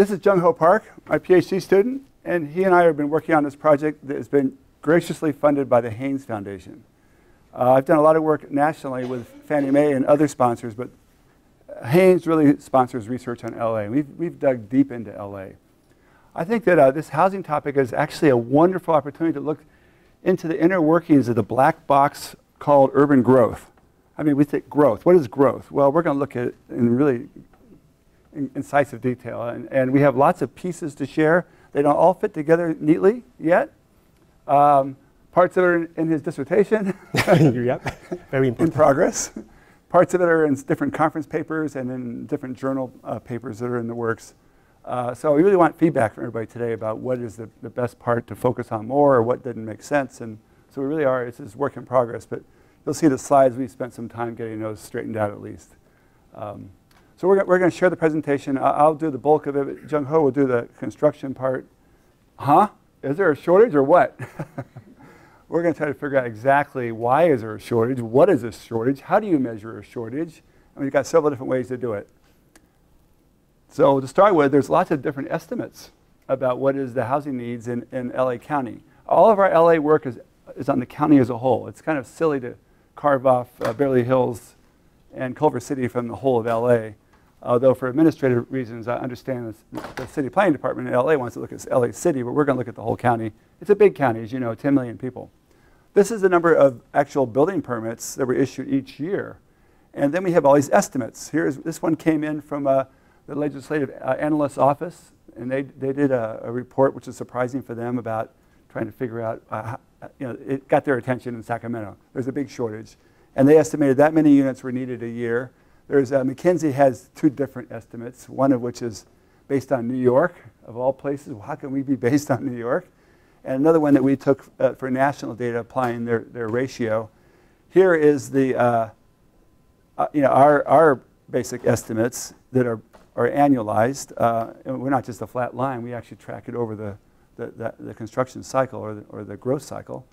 this is Jung Ho Park, my PhD student, and he and I have been working on this project that has been graciously funded by the Haynes Foundation. I've done a lot of work nationally with Fannie Mae and other sponsors, but Haynes really sponsors research on LA. We've dug deep into LA. I think that this housing topic is actually a wonderful opportunity to look into the inner workings of the black box called urban growth. I mean, we think growth. What is growth? Well, we're going to look at it in really incisive detail. And we have lots of pieces to share. They don't all fit together neatly yet. Parts of it are in his dissertation. Yep, very important. In progress. Parts of it are in different conference papers and in different journal papers that are in the works. So we really want feedback from everybody today about what is the best part to focus on more or what didn't make sense. And so we really are, it's a work in progress. But you'll see the slides, we spent some time getting those straightened out at least. So we're going to share the presentation. I'll do the bulk of it. Jung Ho will do the construction part. Huh? Is there a shortage or what? We're going to try to figure out exactly why is there a shortage, what is a shortage, how do you measure a shortage, and we've got several different ways to do it. So to start with, there's lots of different estimates about what is the housing needs in LA County. All of our LA work is on the county as a whole. It's kind of silly to carve off Beverly Hills and Culver City from the whole of LA. Although for administrative reasons, I understand the city planning department in LA wants to look at LA City, but we're going to look at the whole county. It's a big county, as you know, 10 million people. This is the number of actual building permits that were issued each year. And then we have all these estimates. This one came in from the legislative analyst's office, and they did a report, which is surprising for them, about trying to figure out, it got their attention in Sacramento. There's a big shortage. And they estimated that many units were needed a year. There's McKinsey has two different estimates, one of which is based on New York, of all places. Well, how can we be based on New York? And another one that we took for national data, applying their ratio. Here is the our basic estimates that are annualized. And we're not just a flat line. We actually track it over the construction cycle or the growth cycle.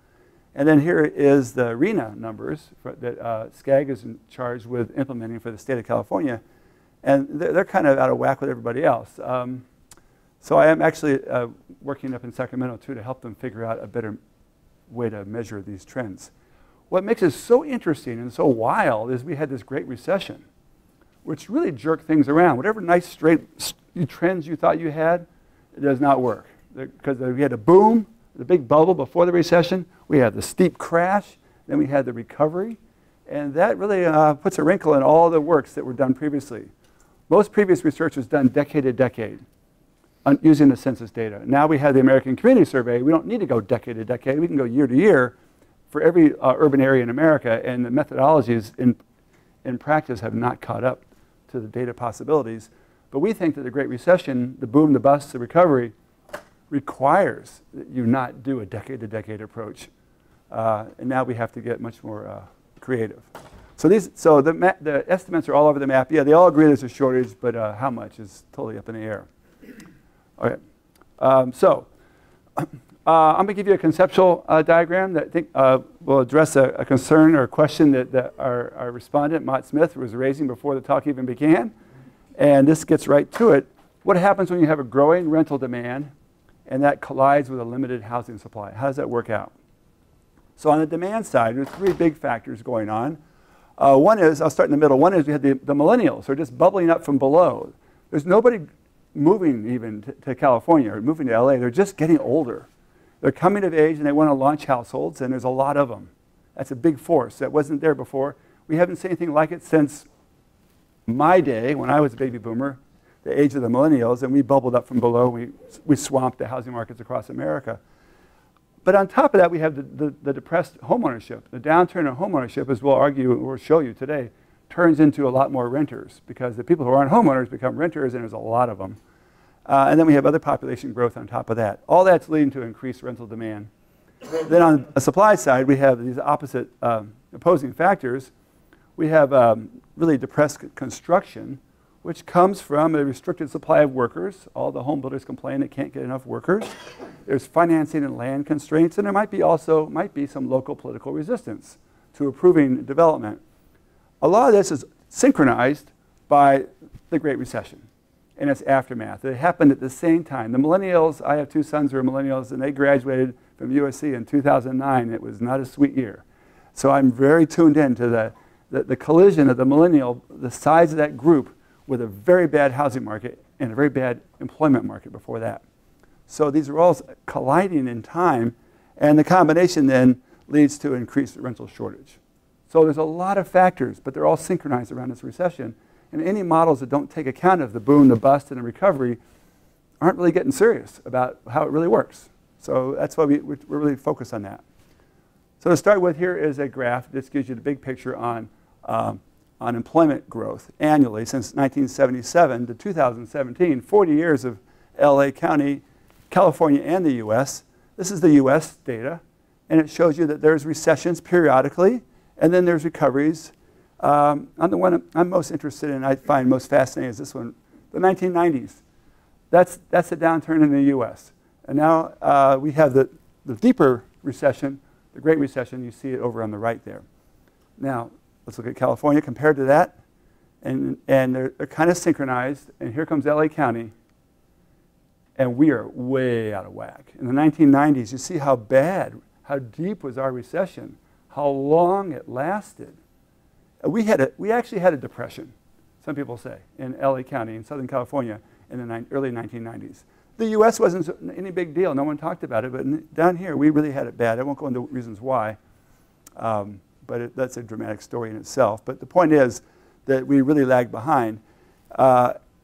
And then here is the RENA numbers that SCAG is in charge with implementing for the state of California. And they're kind of out of whack with everybody else. So I am actually working up in Sacramento, too, to help them figure out a better way to measure these trends. What makes it so interesting and so wild is we had this Great Recession, which really jerked things around. Whatever nice, straight trends you thought you had, it does not work. Because we had a boom, the big bubble before the recession, we had the steep crash, then we had the recovery, and that really puts a wrinkle in all the works that were done previously. Most previous research was done decade to decade using the census data. Now we have the American Community Survey. We don't need to go decade to decade. We can go year to year for every urban area in America, and the methodologies in practice have not caught up to the data possibilities. But we think that the Great Recession, the boom, the bust, the recovery, requires that you not do a decade-to-decade approach. And now we have to get much more creative. So the estimates are all over the map. Yeah, they all agree there's a shortage, but how much is totally up in the air. All right. I'm going to give you a conceptual diagram that I think will address a concern or a question that our respondent, Mott Smith, was raising before the talk even began. And this gets right to it. What happens when you have a growing rental demand and that collides with a limited housing supply? How does that work out? So on the demand side, there's three big factors going on. One is, I'll start in the middle. One is we had the millennials who are just bubbling up from below. There's nobody moving even to California or moving to LA. They're just getting older. They're coming of age and they want to launch households, and there's a lot of them. That's a big force that wasn't there before. We haven't seen anything like it since my day, when I was a baby boomer, the age of the millennials, and we bubbled up from below. We swamped the housing markets across America. But on top of that, we have the depressed homeownership. The downturn in homeownership, as we'll argue and we'll show you today, turns into a lot more renters because the people who aren't homeowners become renters, and there's a lot of them. And then we have other population growth on top of that. All that's leading to increased rental demand. Then on the supply side, we have these opposite opposing factors. We have really depressed construction, which comes from a restricted supply of workers. All the home builders complain they can't get enough workers. There's financing and land constraints, and there might be some local political resistance to approving development. A lot of this is synchronized by the Great Recession. and its aftermath. It happened at the same time. The millennials, I have two sons who are millennials, and they graduated from USC in 2009. It was not a sweet year. So I'm very tuned in to the collision of the millennial, the size of that group, with a very bad housing market and a very bad employment market before that. So these are all colliding in time, and the combination then leads to increased rental shortage. So there's a lot of factors, but they're all synchronized around this recession. And any models that don't take account of the boom, the bust, and the recovery aren't really getting serious about how it really works. So that's why we're really focused on that. So to start with, here is a graph. This gives you the big picture on employment growth annually since 1977 to 2017, 40 years of LA County, California, and the US. This is the US data, and it shows you that there's recessions periodically, and then there's recoveries. On the one I'm most interested in, I find most fascinating, is this one, the 1990s. That's the downturn in the US. And now we have the deeper recession, the Great Recession. You see it over on the right there. Now, let's look at California compared to that. And they're kind of synchronized. And here comes LA County. And we are way out of whack. In the 1990s, you see how bad, how deep was our recession, how long it lasted. We actually had a depression, some people say, in LA County in Southern California in the early 1990s. The US wasn't any big deal. No one talked about it. But down here, we really had it bad. I won't go into reasons why. But that's a dramatic story in itself. But the point is that we really lagged behind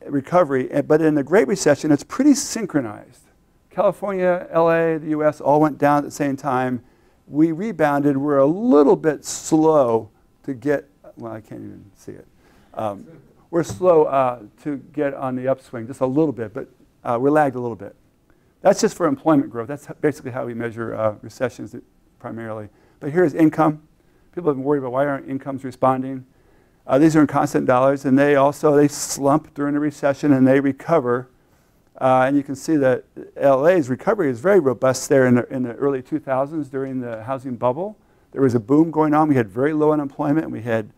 recovery. But in the Great Recession, it's pretty synchronized. California, LA, the US all went down at the same time. We rebounded. We're a little bit slow to get, well, I can't even see it. We're slow to get on the upswing, just a little bit, but we're lagged a little bit. That's just for employment growth. That's basically how we measure recessions primarily. But here's income. People have been worried about why aren't incomes responding. These are in constant dollars, and they slump during the recession and they recover. And you can see that LA's recovery is very robust there in the early 2000s during the housing bubble. There was a boom going on. We had very low unemployment, and we had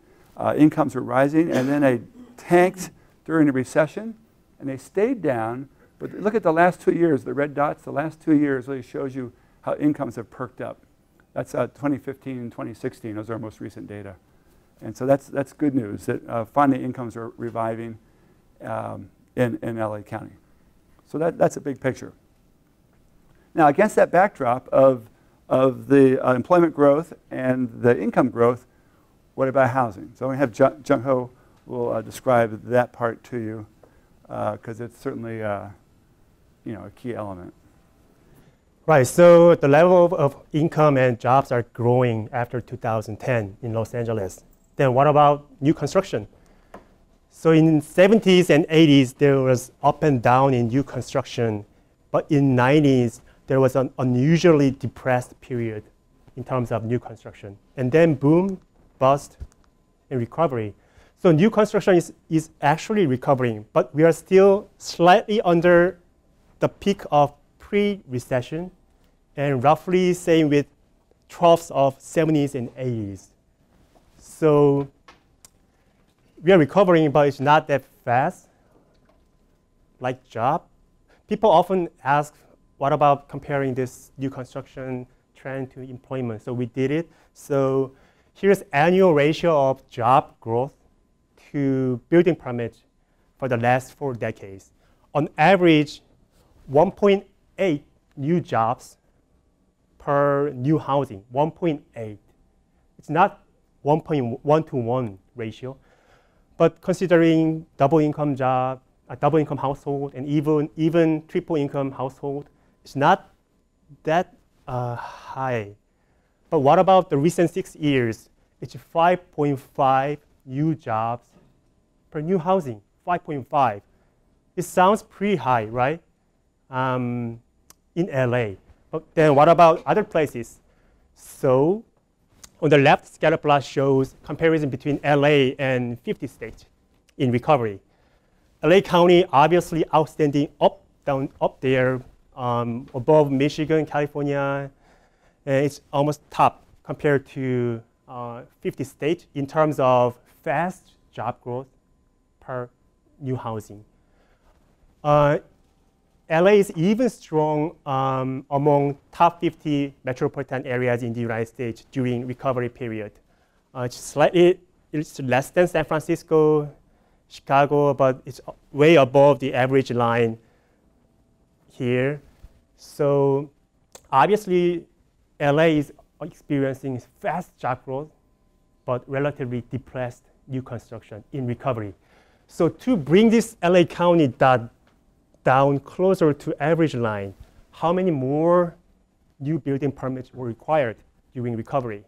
incomes were rising, and then they tanked during the recession, and they stayed down. But look at the last 2 years, the red dots. The last 2 years really shows you how incomes have perked up. That's 2015 and 2016. Those are our most recent data. And so that's good news that finally incomes are reviving in LA County. So that's a big picture. Now, against that backdrop of the employment growth and the income growth, what about housing? So we have Jung Ho will describe that part to you because it's certainly a key element. Right, so the level of income and jobs are growing after 2010 in Los Angeles. Then what about new construction? So in 70s and 80s, there was up and down in new construction. But in 90s, there was an unusually depressed period in terms of new construction. And then boom, bust, and recovery. So new construction is actually recovering, but we are still slightly under the peak of pre-recession, and roughly same with troughs of 70s and 80s. So we are recovering, but it's not that fast, like job. People often ask, what about comparing this new construction trend to employment? So we did it. So here's annual ratio of job growth to building permits for the last 4 decades. On average, 1.8 new jobs per new housing, 1.8. It's not 1.1 to 1 ratio, but considering double income job, a double income household, and even triple income household, it's not that high. But what about the recent 6 years? It's 5.5 new jobs per new housing, 5.5. It sounds pretty high, right? In LA. But then what about other places? So on the left, scatter plot shows comparison between LA and 50 states in recovery. LA County obviously outstanding up there above Michigan, California, and it's almost top compared to 50 states in terms of fast job growth per new housing. LA is even strong among top 50 metropolitan areas in the United States during recovery period. It's less than San Francisco, Chicago, but it's way above the average line here. So obviously, LA is experiencing fast job growth, but relatively depressed new construction in recovery. So to bring this LA County down closer to average line, how many more new building permits were required during recovery?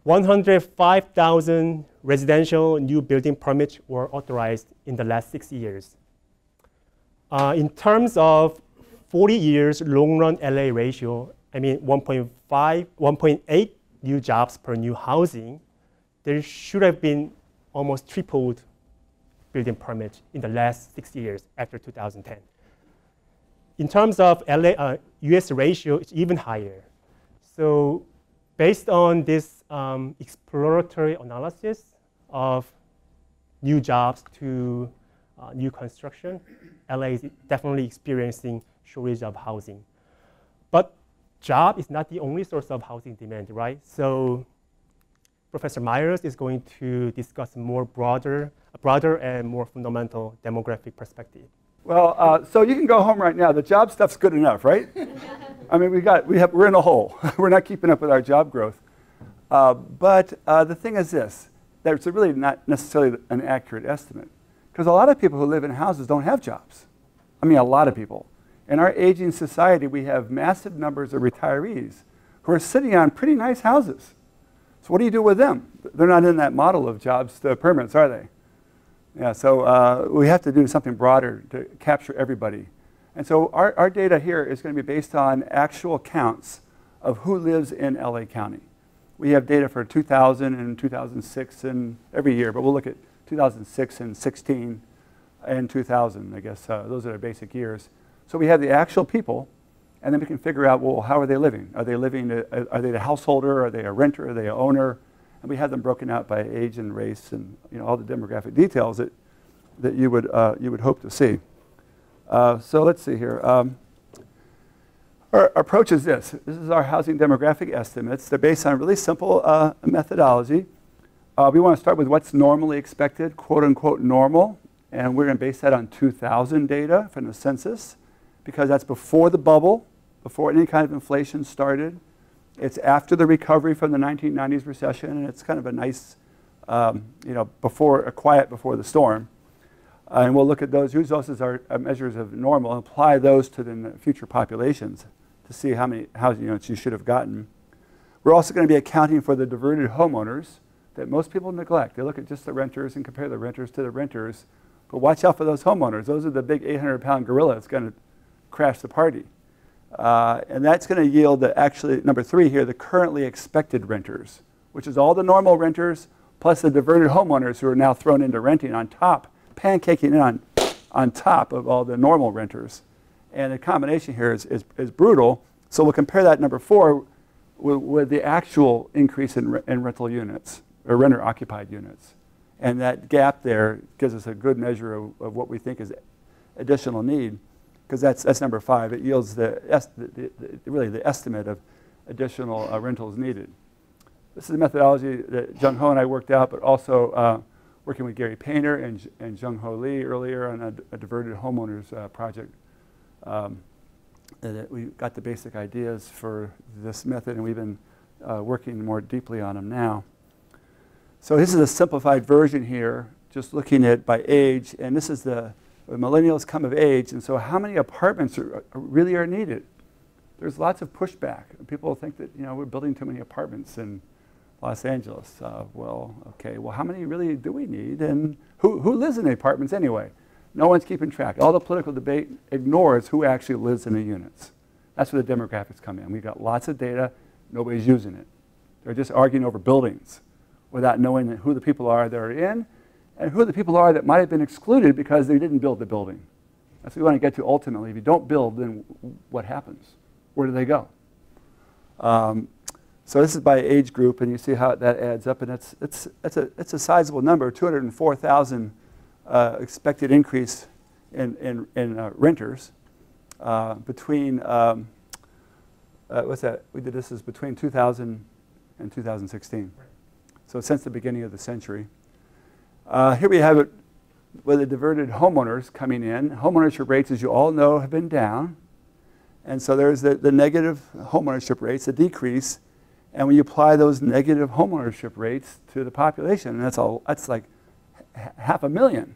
105,000 residential new building permits were authorized in the last 6 years. In terms of 40 years long-run LA ratio, I mean 1.8 new jobs per new housing, there should have been almost tripled building permits in the last 6 years after 2010. In terms of US ratio, it's even higher. So based on this exploratory analysis of new jobs to new construction, LA is definitely experiencing shortage of housing. But job is not the only source of housing demand, right? So Professor Myers is going to discuss a broader and more fundamental demographic perspective. Well, so you can go home right now. The job stuff's good enough, right? I mean, we're in a hole. We're not keeping up with our job growth. But the thing is this, that it's really not necessarily an accurate estimate. Because a lot of people who live in houses don't have jobs. I mean, a lot of people. In our aging society, we have massive numbers of retirees who are sitting on pretty nice houses. So what do you do with them? They're not in that model of jobs to permanents, are they? Yeah, so we have to do something broader to capture everybody. And so our data here is going to be based on actual counts of who lives in LA County. We have data for 2000 and 2006 and every year, but we'll look at 2006 and 16 and 2000, I guess. Those are our basic years. So we have the actual people, and then we can figure out, well, how are they living? Are they the householder? Are they a renter? Are they an owner? And we have them broken out by age and race and all the demographic details that you would hope to see. So let's see here. Our approach is this. This is our housing demographic estimates. They're based on a really simple methodology. We want to start with what's normally expected, quote unquote normal. And we're going to base that on 2000 data from the census, because that's before the bubble, before any kind of inflation started. It's after the recovery from the 1990s recession, and it's kind of a nice, quiet before the storm. And we'll look at those, use those as our measures of normal, and apply those to the future populations to see how many housing units you should have gotten. We're also going to be accounting for the diverted homeowners that most people neglect. They look at just the renters and compare the renters to the renters. But watch out for those homeowners. Those are the big 800-pound gorilla that's going to crash the party. And that's going to yield actually, number 3 here, the currently expected renters, which is all the normal renters plus the diverted homeowners who are now thrown into renting on top, pancaking in on top of all the normal renters. And the combination here is brutal. So we'll compare that number 4 with the actual increase in rental units, or renter-occupied units. And that gap there gives us a good measure of what we think is additional need, because that's number 5. It yields really the estimate of additional rentals needed. This is a methodology that Jung Ho and I worked out, but also working with Gary Painter and Jung Ho Lee earlier on a diverted homeowners project. That we got the basic ideas for this method, and we've been working more deeply on them now. So this is a simplified version here, just looking at by age, and this is the millennials come of age, and so how many apartments really are needed? There's lots of pushback. People think that we're building too many apartments in Los Angeles. Well, okay, well how many really do we need, and who lives in the apartments anyway? No one's keeping track. All the political debate ignores who actually lives in the units. That's where the demographics come in. We've got lots of data, nobody's using it. They're just arguing over buildings without knowing who the people are that are in and who the people are that might have been excluded because they didn't build the building. That's what we want to get to ultimately. If you don't build, then what happens? Where do they go? So this is by age group, and you see how that adds up, and it's a sizable number, 204,000 expected increase in renters between, what's that? We did this is between 2000 and 2016. Right. So since the beginning of the century. Here we have it with the diverted homeowners coming in. Homeownership rates, as you all know, have been down. And so there's the negative homeownership rates, the decrease. And when you apply those negative homeownership rates to the population, and that's like 500,000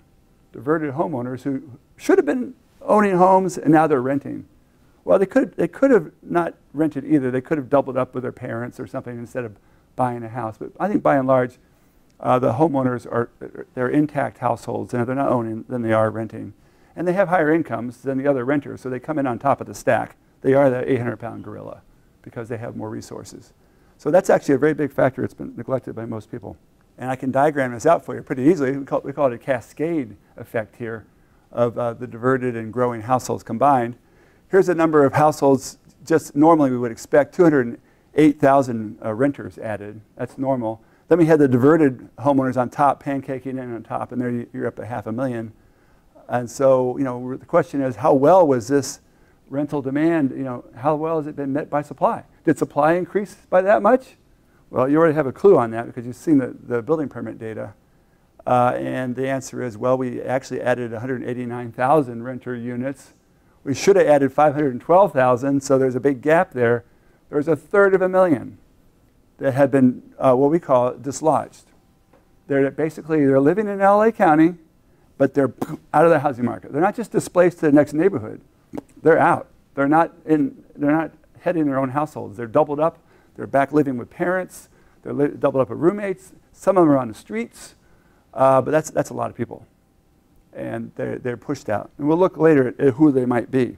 diverted homeowners who should have been owning homes and now they're renting. Well, they could have not rented either. They could have doubled up with their parents or something instead of buying a house. But I think by and large, the homeowners they're intact households, and if they're not owning, then they are renting. And they have higher incomes than the other renters, so they come in on top of the stack. They are the 800-pound gorilla because they have more resources. So that's actually a very big factor. It's been neglected by most people. And I can diagram this out for you pretty easily. We call it a cascade effect here of the diverted and growing households combined. Here's a number of households. Just normally we would expect 208,000 renters added. That's normal. Then we had the diverted homeowners on top, pancaking in on top, and there you're up at 500,000. And so, the question is, how well was this rental demand, how well has it been met by supply? Did supply increase by that much? Well, you already have a clue on that because you've seen the building permit data. And the answer is, well, we actually added 189,000 renter units. We should have added 512,000, so there's a big gap there. There's 1/3 that had been what we call dislodged. They're living in LA County, but they're out of the housing market. They're not just displaced to the next neighborhood. They're out. They're not heading their own households. They're doubled up. They're back living with parents. They're doubled up with roommates. Some of them are on the streets, but that's a lot of people. And they're pushed out. And we'll look later at who they might be.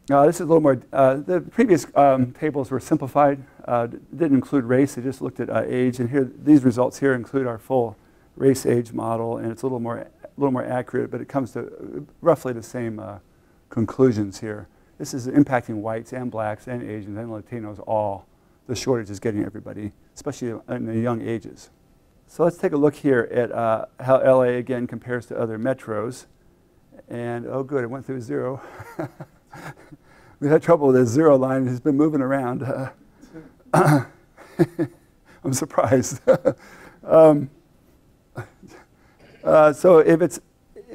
This is a little more, the previous tables were simplified, didn't include race, they just looked at age, and here, these results here include our full race age model, and it's a little more accurate, but it comes to roughly the same conclusions here. This is impacting whites and blacks and Asians and Latinos all. The shortage is getting everybody, especially in the young ages. So let's take a look here at how LA again compares to other metros. And oh good, it went through 0. We had trouble with this 0 line. It's been moving around. I'm surprised. So if it's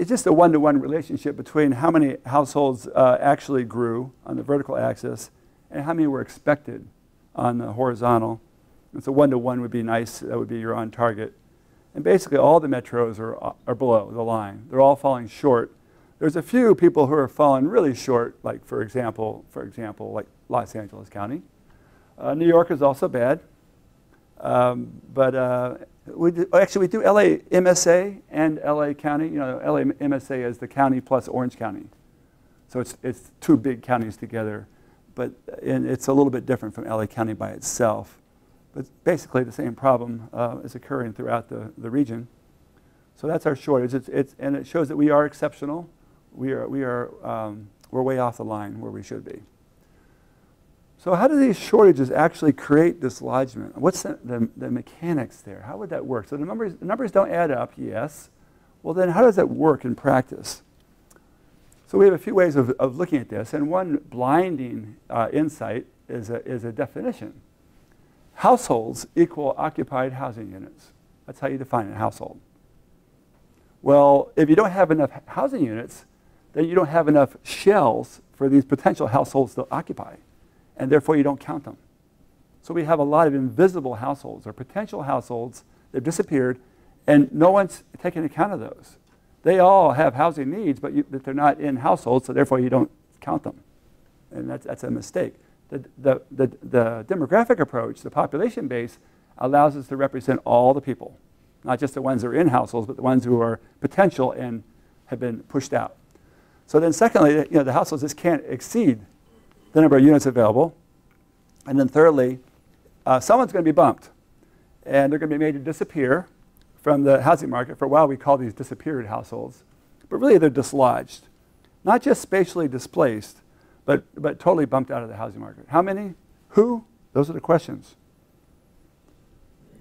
just a one-to-one relationship between how many households actually grew on the vertical axis and how many were expected on the horizontal. And so 1-to-1 would be nice. That would be your on target. And basically all the metros are below the line. They're all falling short. There's a few people who are falling really short, like for example, like Los Angeles County. New York is also bad. We do LA MSA and LA County. LA MSA is the county plus Orange County. So it's two big counties together. And it's a little bit different from LA County by itself. But basically the same problem is occurring throughout the region. So that's our shortage. And it shows that we are exceptional. We're way off the line where we should be. So how do these shortages actually create dislodgment? What's the mechanics there? How would that work? So the numbers don't add up, yes. Well then how does that work in practice? So we have a few ways of looking at this, and one blinding insight is a definition. Households equal occupied housing units. That's how you define a household. Well, if you don't have enough housing units, then you don't have enough shells for these potential households to occupy, and therefore you don't count them. So we have a lot of invisible households or potential households that disappeared, and no one's taking account of those. They all have housing needs, but they're not in households, so therefore you don't count them. And that's a mistake. The demographic approach, the population base, allows us to represent all the people, not just the ones that are in households, but the ones who are potential and have been pushed out. So then secondly, the households just can't exceed the number of units available. And then thirdly, someone's going to be bumped, and they're going to be made to disappear from the housing market. For a while we call these disappeared households, but really they're dislodged. Not just spatially displaced, but totally bumped out of the housing market. How many? Who? Those are the questions.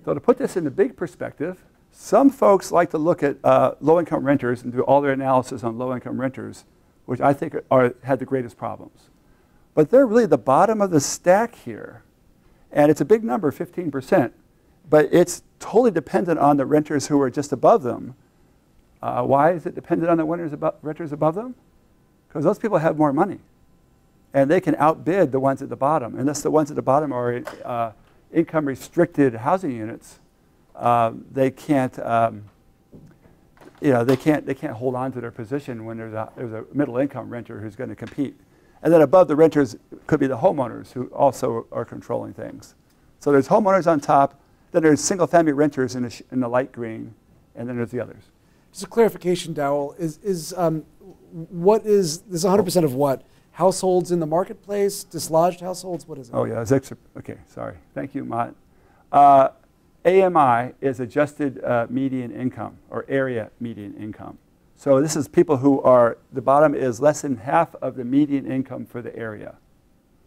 So to put this in the big perspective, Some folks like to look at low-income renters and do all their analysis on low-income renters, which I think had the greatest problems. But they're really the bottom of the stack here. And it's a big number, 15%. But it's totally dependent on the renters who are just above them. Why is it dependent on the renters above them? Because those people have more money. And they can outbid the ones at the bottom. Unless the ones at the bottom are income-restricted housing units, they can't, they can't hold on to their position when there's a middle-income renter who's going to compete. And then above the renters could be the homeowners who also are controlling things. So there's homeowners on top, then there's single-family renters in the light green, and then there's the others. Just a clarification, Dowell, what is this 100% of what? Households in the marketplace, dislodged households, what is it? Oh yeah, okay, sorry. Thank you, Mott. AMI is adjusted median income, or area median income. So this is people who are, the bottom is less than half of the median income for the area.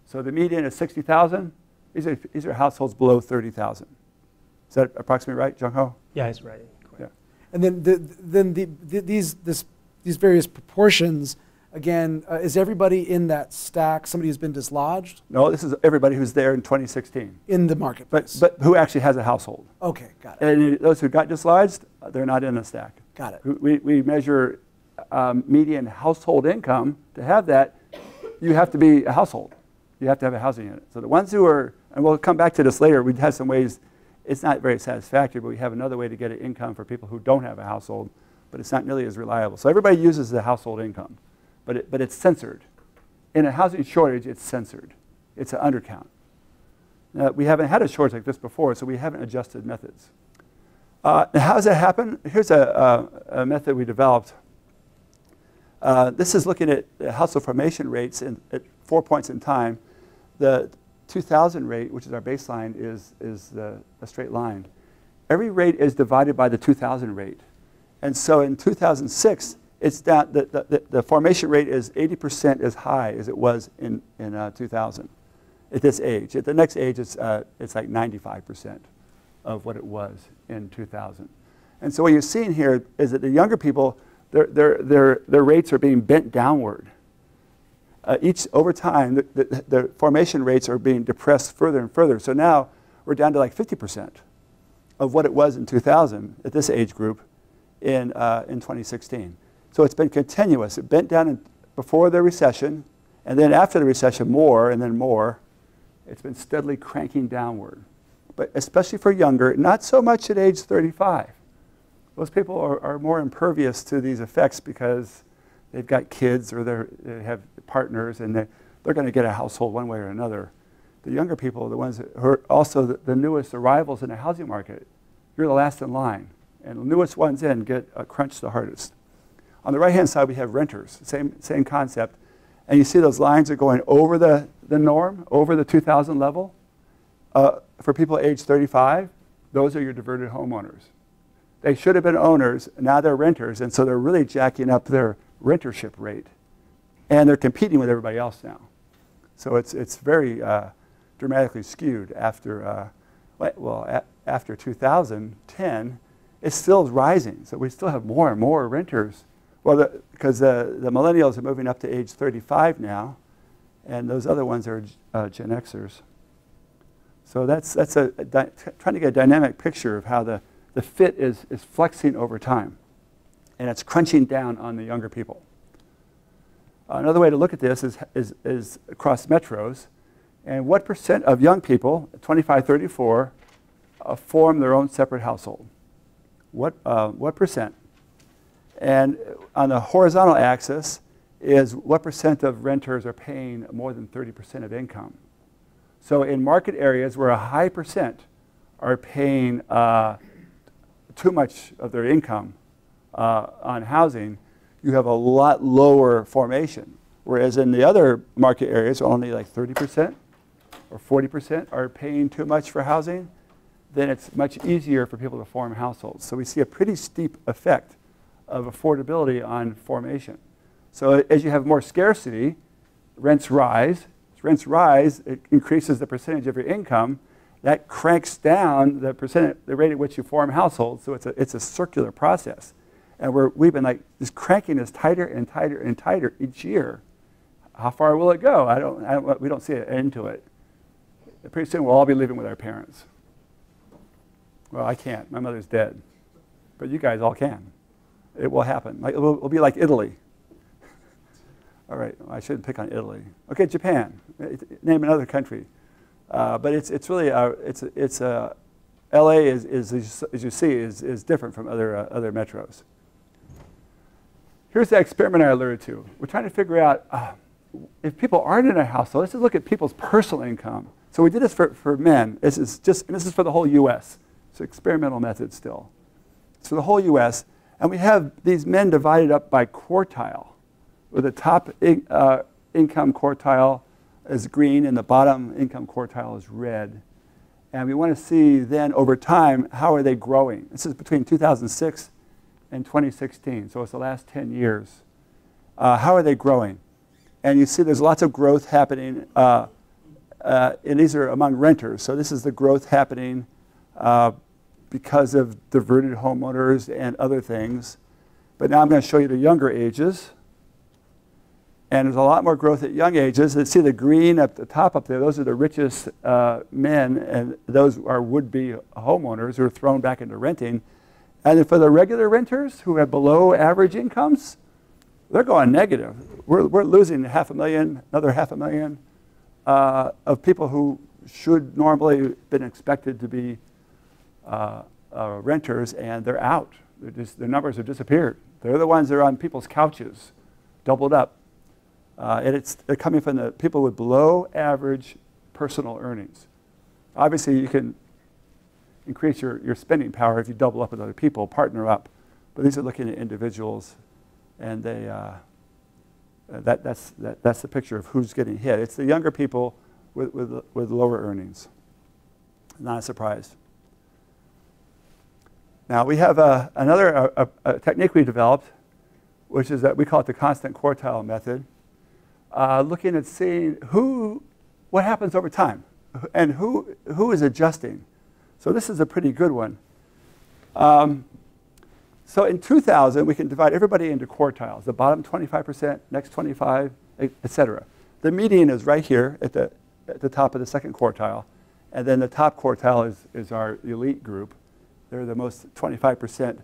So the median is 60,000. These are households below 30,000. Is that approximately right, Jung Ho? Yeah, it's right. Yeah. And then these various proportions, again, is everybody in that stack somebody who's been dislodged? No, this is everybody who's there in 2016. In the marketplace. But who actually has a household. Okay, got it. And those who got dislodged, they're not in the stack. Got it. We measure median household income. To have that, you have to be a household. You have to have a housing unit. So the ones who are, and we'll come back to this later, we have some ways, it's not very satisfactory, but we have another way to get an income for people who don't have a household, but it's not nearly as reliable. So everybody uses the household income, but it's censored. In a housing shortage, it's censored. It's an undercount. Now, we haven't had a shortage like this before, so we haven't adjusted methods. How does that happen? Here's a method we developed. This is looking at household formation rates at 4 points in time. The 2000 rate, which is our baseline, is a straight line. Every rate is divided by the 2000 rate. And so in 2006, it's down, the formation rate is 80% as high as it was in 2000 at this age. At the next age, it's like 95% of what it was in 2000. And so what you're seeing here is that the younger people, their rates are being bent downward. Over time, the formation rates are being depressed further and further. So now we're down to like 50% of what it was in 2000 at this age group in 2016. So it's been continuous. It bent down before the recession, and then after the recession more, and then more. It's been steadily cranking downward. But especially for younger, not so much at age 35. Those people are more impervious to these effects because they've got kids or they have partners, and they're going to get a household one way or another. The younger people are the ones who are also the newest arrivals in the housing market. You're the last in line, and the newest ones in get crunched the hardest. On the right-hand side, we have renters, same concept. And you see those lines are going over the norm, over the 2000 level. For people age 35, those are your diverted homeowners. They should have been owners, now they're renters, and so they're really jacking up their rentership rate. And they're competing with everybody else now. So it's very dramatically skewed after, after 2010. It still is rising, so we still have more and more renters. Well, because the millennials are moving up to age 35 now, and those other ones are Gen Xers. So that's trying to get a dynamic picture of how the fit is flexing over time, and it's crunching down on the younger people. Another way to look at this is across metros, and what percent of young people, 25-34, form their own separate household? What percent? And on the horizontal axis is what percent of renters are paying more than 30% of income. So in market areas where a high percent are paying too much of their income on housing, you have a lot lower formation. Whereas in the other market areas, only like 30% or 40% are paying too much for housing, then it's much easier for people to form households. So we see a pretty steep effect of affordability on formation. So as you have more scarcity, rents rise. As rents rise, it increases the percentage of your income, that cranks down the rate at which you form households. So it's a circular process. And we've been like just cranking this tighter and tighter and tighter each year. How far will it go? We don't see an end to it. Pretty soon we'll all be living with our parents. Well, I can't. My mother's dead. But you guys all can. It will happen. It'll be like Italy. All right, I shouldn't pick on Italy. Okay, Japan. Name another country. But it's really LA is as you see is different from other metros. Here's the experiment I alluded to. We're trying to figure out if people aren't in a household. Let's just look at people's personal income. So we did this for men. This is for the whole U.S. It's an experimental method still. It's for the whole U.S. And we have these men divided up by quartile, where the top income quartile is green and the bottom income quartile is red. And we want to see then over time, how are they growing? This is between 2006 and 2016, so it's the last 10 years. How are they growing? And you see there's lots of growth happening, and these are among renters. So this is the growth happening because of diverted homeowners and other things. But now I'm going to show you the younger ages. And there's a lot more growth at young ages. You see the green at the top up there, those are the richest men, and those are would-be homeowners who are thrown back into renting. And then for the regular renters who have below average incomes, they're going negative. We're losing 500,000, another 500,000 of people who should normally been expected to be renters, and they're out. Their numbers have disappeared. They're the ones that are on people's couches, doubled up. And they're coming from the people with below average personal earnings. Obviously, you can increase your spending power if you double up with other people, partner up. But these are looking at individuals, and that's the picture of who's getting hit. It's the younger people with lower earnings. Not a surprise. Now, we have another technique we developed, which is that we call it the constant quartile method. Looking at seeing what happens over time, and who is adjusting. So this is a pretty good one. So in 2000, we can divide everybody into quartiles. The bottom 25%, next 25, et cetera. The median is right here at the top of the second quartile. And then the top quartile is our elite group. They're the most 25%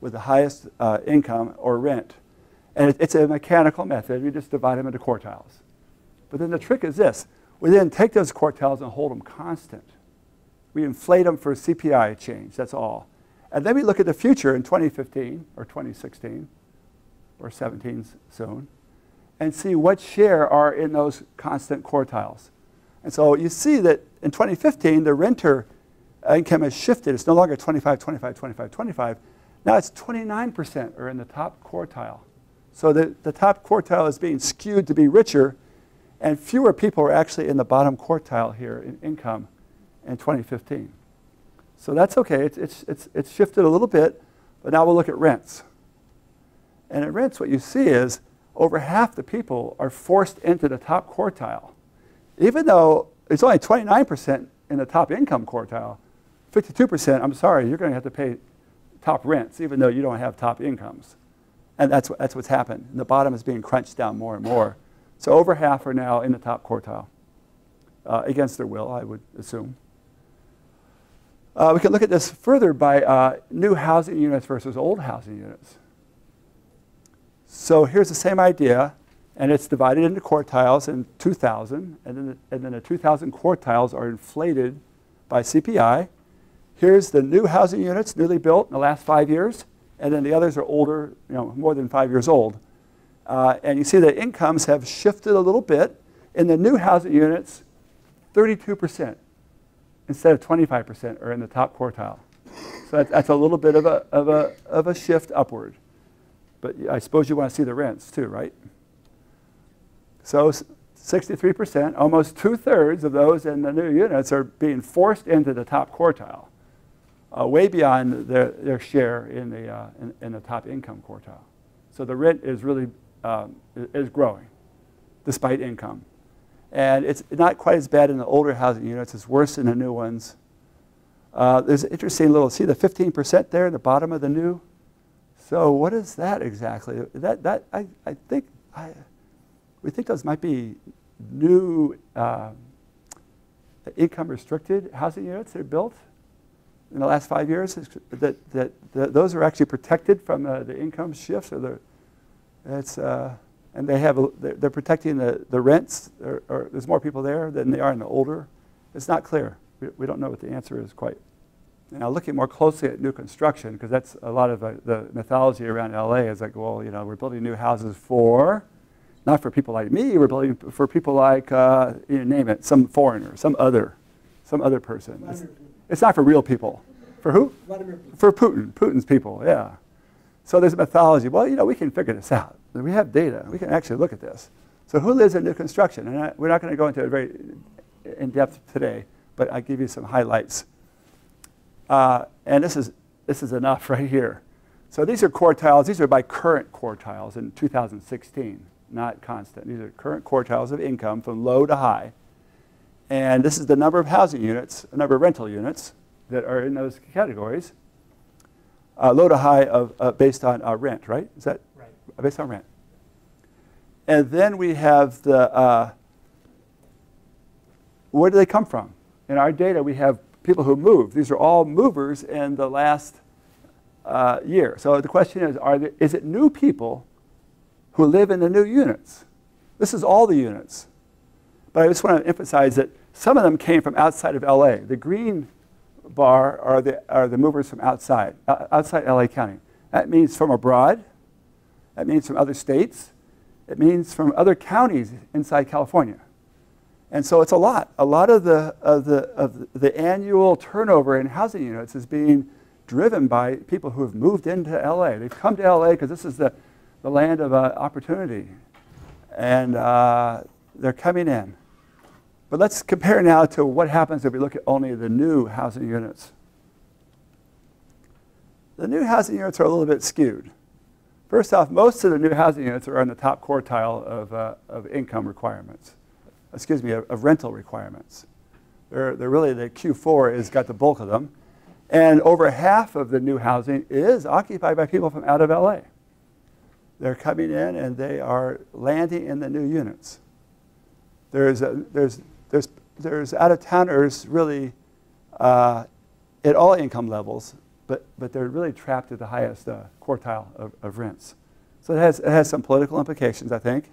with the highest income or rent. And it's a mechanical method. We just divide them into quartiles. But then the trick is this. We then take those quartiles and hold them constant. We inflate them for CPI change, that's all. And then we look at the future in 2015 or 2016 or 17 soon and see what share are in those constant quartiles. And so you see that in 2015, the renter income has shifted. It's no longer 25, 25, 25, 25. Now it's 29% are in the top quartile. So the top quartile is being skewed to be richer, and fewer people are actually in the bottom quartile here in income in 2015. So that's okay. It's shifted a little bit, but now we'll look at rents. And at rents, what you see is over half the people are forced into the top quartile. Even though it's only 29% in the top income quartile, 52%, I'm sorry, you're going to have to pay top rents, even though you don't have top incomes. And that's what's happened. And the bottom is being crunched down more and more. So over half are now in the top quartile, against their will, I would assume. We can look at this further by new housing units versus old housing units. So here's the same idea, and it's divided into quartiles in 2000, and then the 2000 quartiles are inflated by CPI. Here's the new housing units, newly built in the last 5 years, and then the others are older, more than 5 years old. And you see the incomes have shifted a little bit. In the new housing units, 32% instead of 25% are in the top quartile. So that's a little bit of a shift upward. But I suppose you want to see the rents too, right? So 63%, almost 2/3 of those in the new units are being forced into the top quartile, way beyond their share in the top income quartile. So the rent is really is growing despite income. And it's not quite as bad in the older housing units. It's worse in the new ones. There's an interesting little, see the 15% there at the bottom of the new? So what is that exactly? We think those might be new income restricted housing units that are built in the last 5 years. Those are actually protected from the income shifts, or and they're protecting the rents. Or there's more people there than they are in the older. It's not clear. We don't know what the answer is quite. Now, looking more closely at new construction, because that's a lot of the mythology around LA is like, well, you know, we're building new houses not for people like me, we're building for people like, you name it, some foreigner, some other person. It's not for real people. For who? For Putin, Putin's people, yeah. So there's a mythology. Well, you know, we can figure this out. We have data. We can actually look at this. So who lives in new construction? And we're not going to go into it very in depth today, but I'll give you some highlights. And this is enough right here. So these are quartiles. These are by current quartiles in 2016, not constant. These are current quartiles of income from low to high. And this is the number of housing units, number of rental units that are in those categories. Low to high based on rent, right? Is that right? Based on rent. And then we have the, where do they come from? In our data, we have people who move. These are all movers in the last year. So the question is, is it new people who live in the new units? This is all the units. But I just want to emphasize that some of them came from outside of LA. The green bar are the movers from outside LA County. That means from abroad. That means from other states. It means from other counties inside California. And so it's a lot. A lot of the annual turnover in housing units is being driven by people who have moved into LA. They've come to LA because this is the land of opportunity. And they're coming in. But let's compare now to what happens if we look at only the new housing units. The new housing units are a little bit skewed. First off, most of the new housing units are in the top quartile of income requirements. Excuse me, of rental requirements. They're really, the Q4 has got the bulk of them. And over half of the new housing is occupied by people from out of LA. They're coming in and they are landing in the new units. There's out-of-towners really at all income levels, but they're really trapped at the highest quartile of rents. So it has some political implications, I think.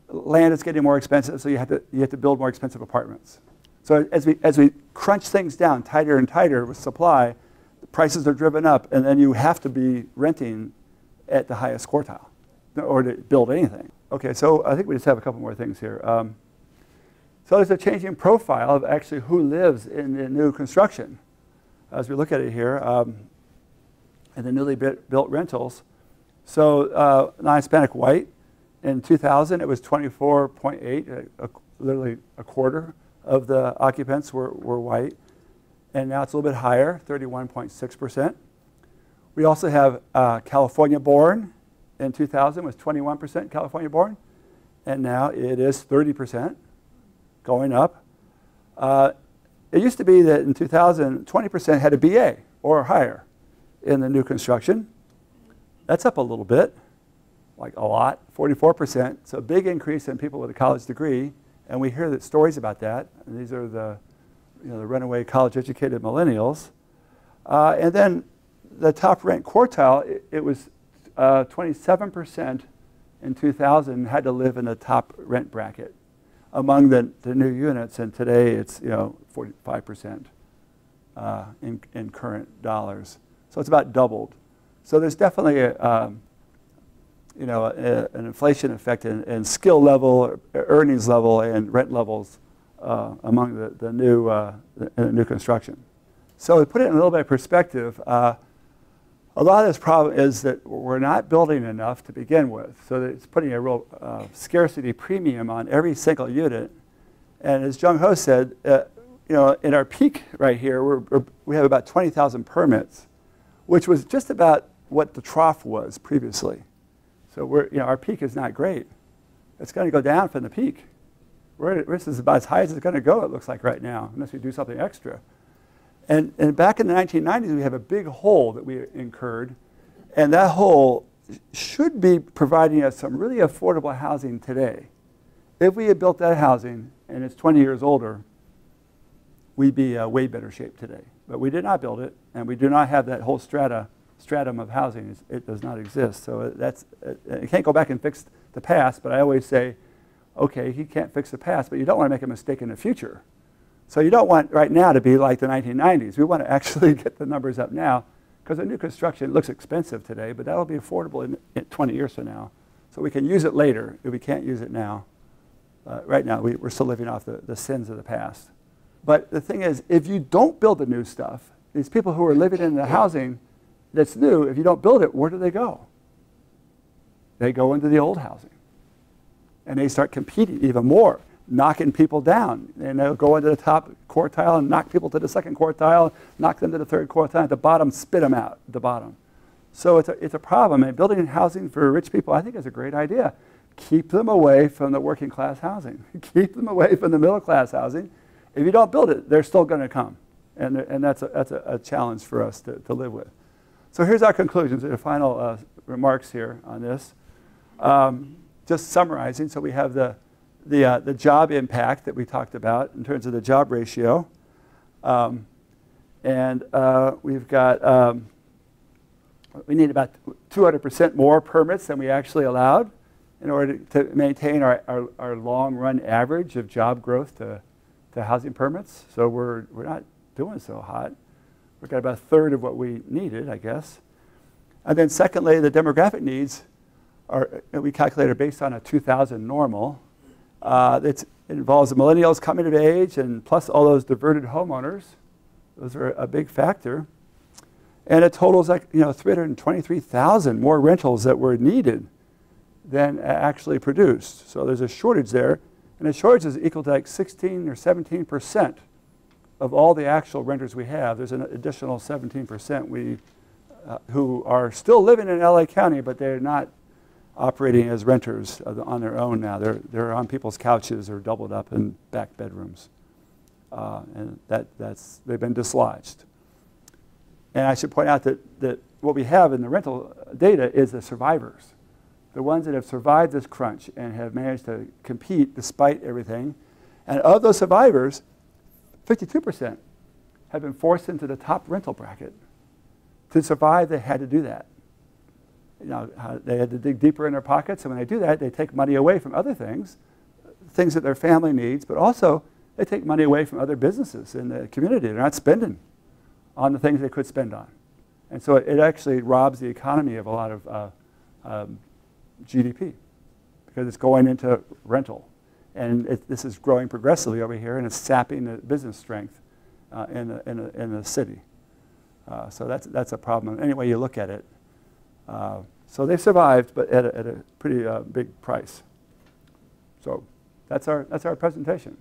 Land is getting more expensive, so you have to build more expensive apartments. So as we crunch things down tighter and tighter with supply, the prices are driven up, and then you have to be renting at the highest quartile in order to build anything. Okay, so I think we just have a couple more things here. So there's a changing profile of actually who lives in the new construction. As we look at it here, in the newly built rentals. So non-Hispanic white, in 2000 it was 24.8, literally a quarter of the occupants were white. And now it's a little bit higher, 31.6%. We also have California born. In 2000 was 21% California born. And now it is 30%. Going up. It used to be that in 2000, 20% had a BA or higher in the new construction. That's up a little bit, like a lot, 44%. So a big increase in people with a college degree. And we hear stories about that. And these are the runaway college-educated millennials. And then the top rent quartile, it was 27% in 2000 had to live in the top rent bracket among the new units, and today it's 45% in current dollars. So it's about doubled. So there's definitely an inflation effect in skill level, earnings level, and rent levels among the new construction. So to put it in a little bit of perspective, a lot of this problem is that we're not building enough to begin with. So it's putting a real scarcity premium on every single unit. And as Jung Ho said, in our peak right here, we have about 20,000 permits, which was just about what the trough was previously. So our peak is not great. It's going to go down from the peak. This is about as high as it's going to go, it looks like right now, unless we do something extra. And back in the 1990s, we have a big hole that we incurred, and that hole should be providing us some really affordable housing today. If we had built that housing, and it's 20 years older, we'd be way better shape today. But we did not build it, and we do not have that whole stratum of housing. It does not exist. So you can't go back and fix the past, but I always say, okay, you can't fix the past, but you don't want to make a mistake in the future. So you don't want right now to be like the 1990s. We want to actually get the numbers up now, because the new construction looks expensive today, but that'll be affordable in 20 years from now. So we can use it later if we can't use it now. Right now, we're still living off the sins of the past. But the thing is, if you don't build the new stuff, these people who are living in the housing that's new, if you don't build it, where do they go? They go into the old housing. And they start competing even more, knocking people down. And they'll go into the top quartile and knock people to the second quartile, knock them to the third quartile, at the bottom, spit them out at the bottom. So it's a problem. And building housing for rich people, I think, is a great idea. Keep them away from the working class housing. Keep them away from the middle class housing. If you don't build it, they're still going to come. And that's a challenge for us to live with. So here's our conclusions and final remarks here on this. Just summarizing, so we have the job impact that we talked about in terms of the job ratio. We've got, we need about 200% more permits than we actually allowed in order to maintain our long-run average of job growth to housing permits. So we're not doing so hot. We've got about a third of what we needed, I guess. And then secondly, the demographic needs we calculate are based on a 2000 normal. It involves the millennials coming of age and plus all those diverted homeowners. Those are a big factor. And it totals like 323,000 more rentals that were needed than actually produced. So there's a shortage there. And the shortage is equal to like 16 or 17% of all the actual renters we have. There's an additional 17% who are still living in LA County, but they're not operating as renters on their own now. They're on people's couches or doubled up in back bedrooms. And they've been dislodged. And I should point out that what we have in the rental data is the survivors. The ones that have survived this crunch and have managed to compete despite everything. And of those survivors, 52% have been forced into the top rental bracket. To survive, they had to do that. They had to dig deeper in their pockets, and when they do that, they take money away from other things that their family needs, but also they take money away from other businesses in the community. They're not spending on the things they could spend on. And so it actually robs the economy of a lot of GDP because it's going into rental. And this is growing progressively over here, and it's sapping the business strength in the city. So that's a problem any way you look at it. So they've survived, but at a pretty big price. So that's our presentation.